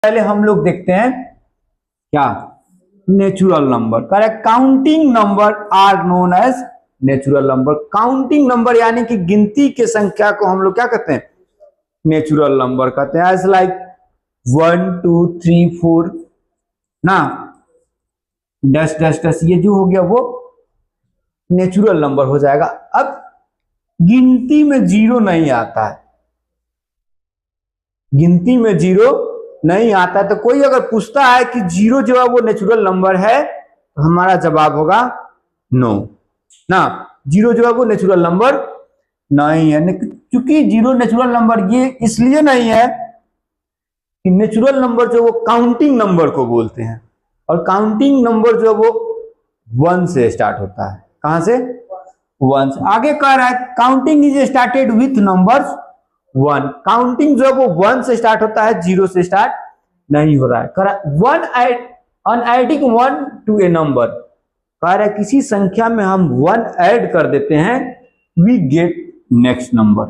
पहले हम लोग देखते हैं क्या natural number. Correct. Counting number are known as natural number. Counting number यानी कि गिनती के संख्या को हम लोग क्या कहते हैं, नेचुरल नंबर कहते हैं। एज लाइक 1 2 3 4 ना, डस डस डस, ये जो हो गया वो नेचुरल नंबर हो जाएगा। अब गिनती में जीरो नहीं आता है, गिनती में जीरो नहीं आता है, तो कोई अगर पूछता है कि जीरो जो है वो नेचुरल नंबर है तो हमारा जवाब होगा नो ना, जीरो जो है वो नेचुरल नंबर नहीं है। क्योंकि जीरो नेचुरल नंबर ये इसलिए नहीं है कि नेचुरल नंबर जो वो काउंटिंग नंबर को बोलते हैं, और काउंटिंग नंबर जो वो 1 से स्टार्ट होता है। कहां से? 1 से। आगे कह रहा है counting is started with numbers 1। Counting जो है वो 1 से स्टार्ट होता है, 0 से स्टार्ट नहीं हो रहा है। कह रहा है on adding 1 to a number, कह रहा है किसी संख्या में हम 1 ऐड कर देते हैं, वी गेट नेक्स्ट नंबर।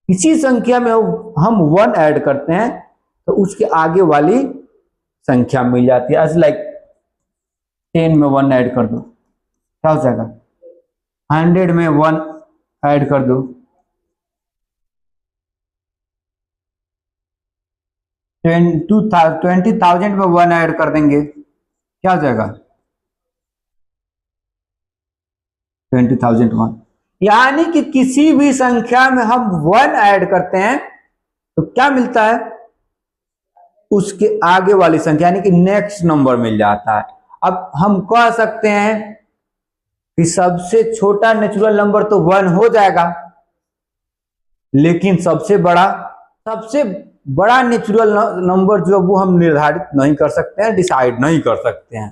किसी संख्या में हम 1 ऐड करते हैं तो उसके आगे वाली संख्या मिल जाती है। एज लाइक 10 में 1 ऐड कर दो, क्या हो जाएगा? 100 में 1 ऐड कर दो, 20,000 में 1 ऐड कर देंगे, क्या हो जाएगा? 20,001। यानी कि किसी भी संख्या में हम 1 ऐड करते हैं तो क्या मिलता है? उसके आगे वाली संख्या यानी कि नेक्स्ट नंबर मिल जाता है। अब हम कह सकते हैं कि सबसे छोटा नेचुरल नंबर तो 1 हो जाएगा, लेकिन सबसे बड़ा नेचुरल नंबर जो वो हम निर्धारित नहीं कर सकते हैं, डिसाइड नहीं कर सकते हैं।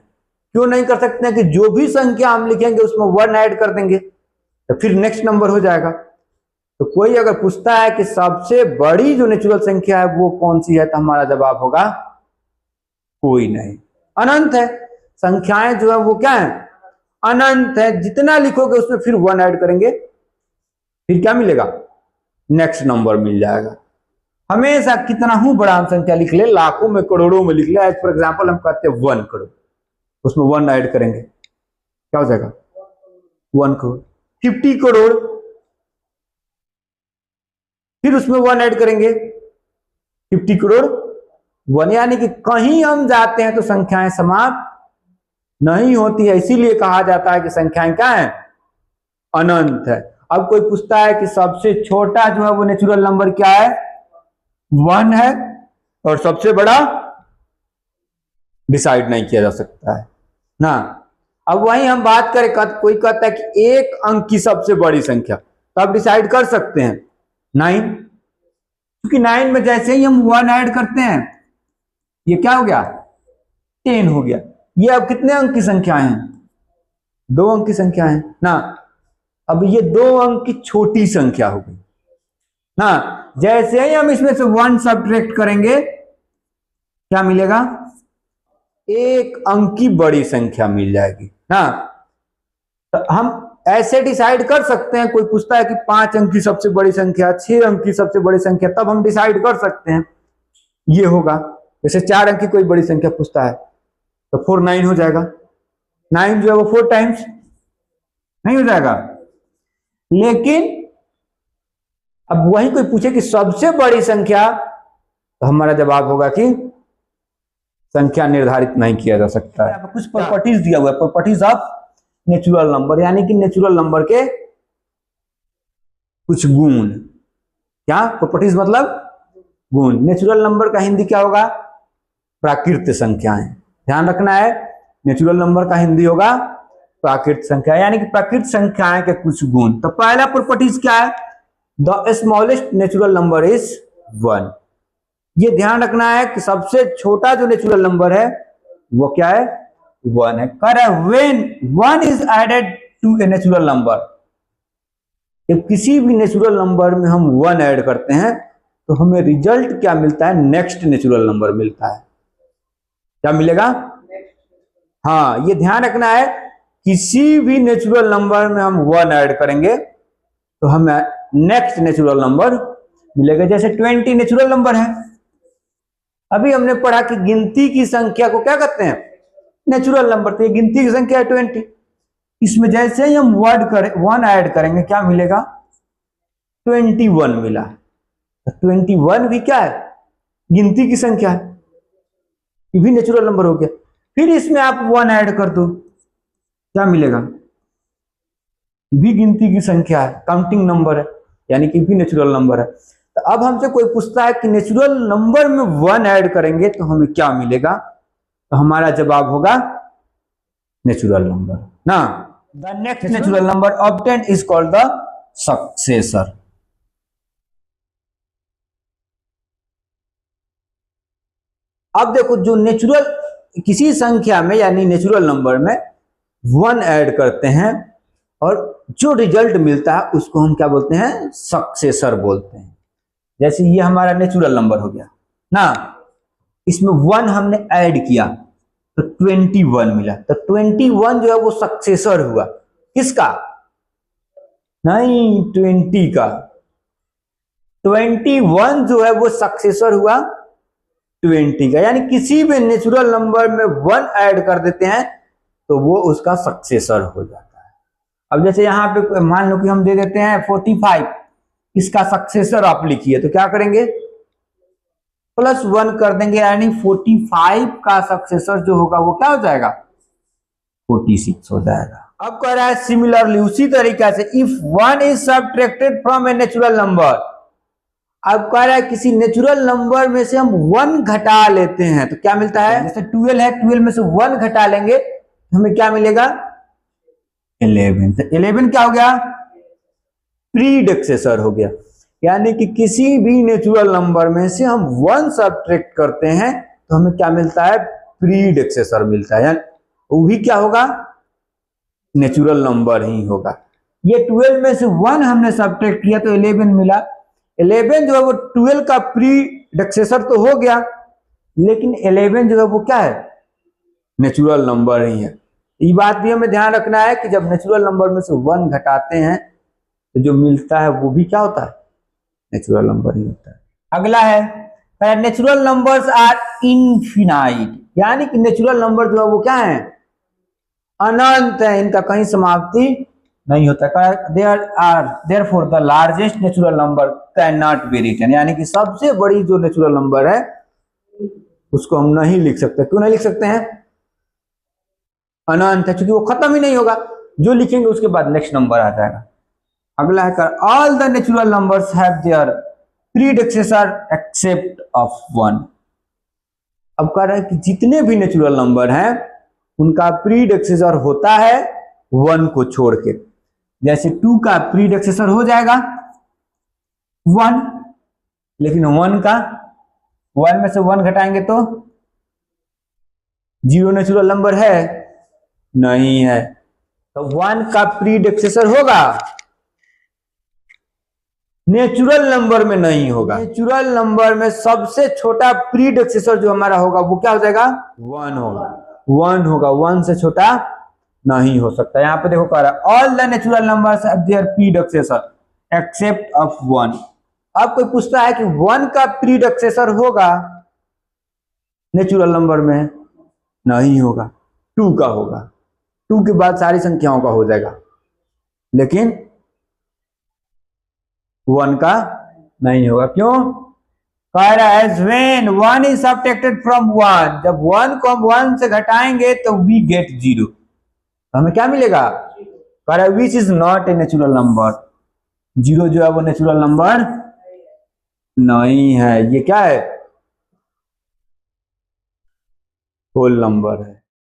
क्यों नहीं कर सकते हैं? कि जो भी संख्या हम लिखेंगे उसमें 1 ऐड कर देंगे तो फिर नेक्स्ट नंबर हो जाएगा। तो कोई अगर पूछता है कि सबसे बड़ी जो नेचुरल संख्या है वो कौन सी है, तो हमारा जवाब होगा कोई नहीं, अनंत है। संख्याएं जो है वो क्या है? अनंत है। जितना लिखोगे उसमें फिर 1 ऐड करेंगे, फिर क्या मिलेगा? नेक्स्ट नंबर मिल जाएगा। हमेशा कितना ही बड़ा हम संख्या लिख ले, लाखों में करोड़ों में लिख ले, एज फॉर एग्जाम्पल हम कहते हैं 1 करोड़, उसमें 1 ऐड करेंगे, क्या हो जाएगा? 1 करोड़। 50 करोड़, फिर उसमें 1 ऐड करेंगे, 50 करोड़ 1। यानी कि कहीं हम जाते हैं तो संख्याएं समाप्त नहीं होती है, इसीलिए कहा जाता है कि संख्याएं क्या है? अनंत है। अब कोई पूछता है कि सबसे छोटा जो है वो नेचुरल नंबर क्या है? 1 है, और सबसे बड़ा डिसाइड नहीं किया जा सकता है ना। अब वही हम बात करें, कोई कहता है कि एक अंक की सबसे बड़ी संख्या, तो आप डिसाइड कर सकते हैं 9, क्योंकि 9 में जैसे ही हम 1 ऐड करते हैं ये क्या हो गया? 10 हो गया। ये अब कितने अंक की संख्या है? 2 अंक की संख्या है ना। अब ये 2 अंक की छोटी संख्या हो गई ना। जैसे ही हम इसमें से 1 सब्ट्रैक्ट करेंगे, क्या मिलेगा? 1 अंक की बड़ी संख्या मिल जाएगी ना। तो हम ऐसे डिसाइड कर सकते हैं। कोई पूछता है कि 5 अंक की सबसे बड़ी संख्या, 6 अंक की सबसे बड़ी संख्या, तब हम डिसाइड कर सकते हैं ये होगा। जैसे 4 अंक की कोई बड़ी संख्या पूछता है तो 4 9 हो जाएगा। 9 जो है वो 4 टाइम्स नहीं हो जाएगा। लेकिन अब वही कोई पूछे कि सबसे बड़ी संख्या, तो हमारा जवाब होगा कि संख्या निर्धारित नहीं किया जा सकता है। कुछ प्रॉपर्टीज दिया हुआ है, प्रॉपर्टीज ऑफ नेचुरल नंबर, यानी कि नेचुरल नंबर के कुछ गुण। क्या प्रॉपर्टीज? मतलब गुण। नेचुरल नंबर का हिंदी क्या होगा? प्राकृत संख्याएं। ध्यान रखना है, नेचुरल नंबर का हिंदी होगा प्राकृत संख्या, यानी कि प्राकृत संख्याएं के कुछ गुण। तो पहला प्रॉपर्टीज क्या है? The smallest natural number is 1। ये ध्यान रखना है कि सबसे छोटा जो नेचुरल नंबर है वो क्या है? 1 है। कह रहा है when 1 is added to a natural number, जब किसी भी नेचुरल नंबर में हम 1 ऐड करते हैं तो हमें रिजल्ट क्या मिलता है? नेक्स्ट नेचुरल नंबर मिलता है। क्या मिलेगा? हाँ, ये ध्यान रखना है, किसी भी नेचुरल नंबर में हम 1 ऐड करेंगे तो हमें नेक्स्ट नेचुरल नंबर मिलेगा। जैसे 20 नेचुरल नंबर है, अभी हमने पढ़ा कि गिनती की संख्या को क्या कहते हैं, नेचुरल नंबर। तो ये गिनती की संख्या है 20। इसमें जैसे ही हम वन ऐड करेंगे क्या मिलेगा, 21 मिला। तो 21 भी क्या है, गिनती की संख्या है, ये भी नेचुरल नंबर हो गया। फिर इसमें आप 1 ऐड कर दो, क्या मिलेगा, भी गिनती की संख्या है, काउंटिंग नंबर है, यानी कि भी नेचुरल नंबर है। तो अब हमसे कोई पूछता है कि नेचुरल नंबर में 1 ऐड करेंगे तो हमें क्या मिलेगा, तो हमारा जवाब होगा नेचुरल नंबर ना। The next natural number obtained is called the successor. अब देखो, जो नेचुरल किसी संख्या में यानी नेचुरल नंबर में 1 ऐड करते हैं और जो रिजल्ट मिलता है उसको हम क्या बोलते हैं, सक्सेसर बोलते हैं। जैसे ये हमारा नेचुरल नंबर हो गया ना, इसमें 1 हमने ऐड किया तो 21 मिला। तो 21 जो है वो सक्सेसर हुआ, किसका, नहीं 20 का। 21 जो है वो सक्सेसर हुआ 20 का, यानी किसी भी नेचुरल नंबर में 1 ऐड कर देते हैं तो वो उसका सक्सेसर हो जाता है। अब जैसे यहाँ पे मान लो कि हम दे देते हैं 45, इसका सक्सेसर आप लिखिए, तो क्या करेंगे, +1 कर देंगे, यानी 45 का सक्सेसर जो होगा वो क्या हो जाएगा, 46 हो जाएगा। अब कह रहा है सिमिलरली, उसी तरीके से, if 1 is subtracted from A natural number. अब कह रहा है किसी नेचुरल नंबर में से हम 1 घटा लेते हैं तो क्या मिलता है, जैसे 12 है, 12 में से 1 घटा लेंगे तो हमें क्या मिलेगा, 11। तो 11 क्या हो गया, प्रीडिसेसर हो गया। यानी कि किसी भी नेचुरल नंबर में से हम 1 सब्ट्रैक्ट करते हैं तो हमें क्या मिलता है, प्रीडिसेसर मिलता है, यानी वो भी क्या होगा, नेचुरल नंबर ही होगा। ये 12 में से 1 हमने सब्ट्रैक्ट किया तो 11 मिला। 11 जो है वो 12 का प्रीडिसेसर तो हो गया, लेकिन 11 जो है वो क्या है, नेचुरल नंबर ही है। ये बात भी हमें ध्यान रखना है कि जब नेचुरल नंबर में से 1 घटाते हैं तो जो मिलता है वो भी क्या होता है, नेचुरल नंबर ही होता है। अगला है नेचुरल नंबर्स आर इनफिनाइट, यानी कि नेचुरल नंबर जो है वो क्या है, अनंत है, इनका कहीं समाप्ति नहीं होता। Therefore the largest natural number can not be written, यानी कि सबसे बड़ी जो नेचुरल नंबर है उसको हम नहीं लिख सकते। क्यों नहीं लिख सकते हैं, अनंत है, क्योंकि वो खत्म ही नहीं होगा, जो लिखेंगे उसके बाद नेक्स्ट नंबर आ जाएगा। अगला है all the natural numbers have their predecessor except of 1। अब कह रहा है कि जितने भी नेचुरल नंबर हैं उनका प्रीडिसेसर होता है 1 को छोड़ के। जैसे 2 का प्रीडिसेसर हो जाएगा 1, लेकिन 1 में से 1 घटाएंगे तो 0 नेचुरल नंबर है, नहीं है, तो 1 का प्रीडिसेसर होगा, नेचुरल नंबर में नहीं होगा। नेचुरल नंबर में सबसे छोटा प्रीडिसेसर जो हमारा होगा वो क्या हो जाएगा, 1 होगा। 1 होगा, 1 से छोटा नहीं हो सकता। यहां पे देखो कह रहा है all the natural numbers have their predecessor except of 1। अब कोई पूछता है कि 1 का प्रीडिसेसर होगा नेचुरल नंबर में, नहीं होगा, 2 का होगा, 2 के बाद सारी संख्याओं का हो जाएगा, लेकिन 1 का नहीं होगा। क्यों, कह रहा है when 1 is subtracted from 1, जब 1 को हम 1 से घटाएंगे तो we get 0, तो हमें क्या मिलेगा, कह रहा है which is not a natural number। 0 जो है वो नेचुरल नंबर नहीं है, ये क्या है, होल नंबर है।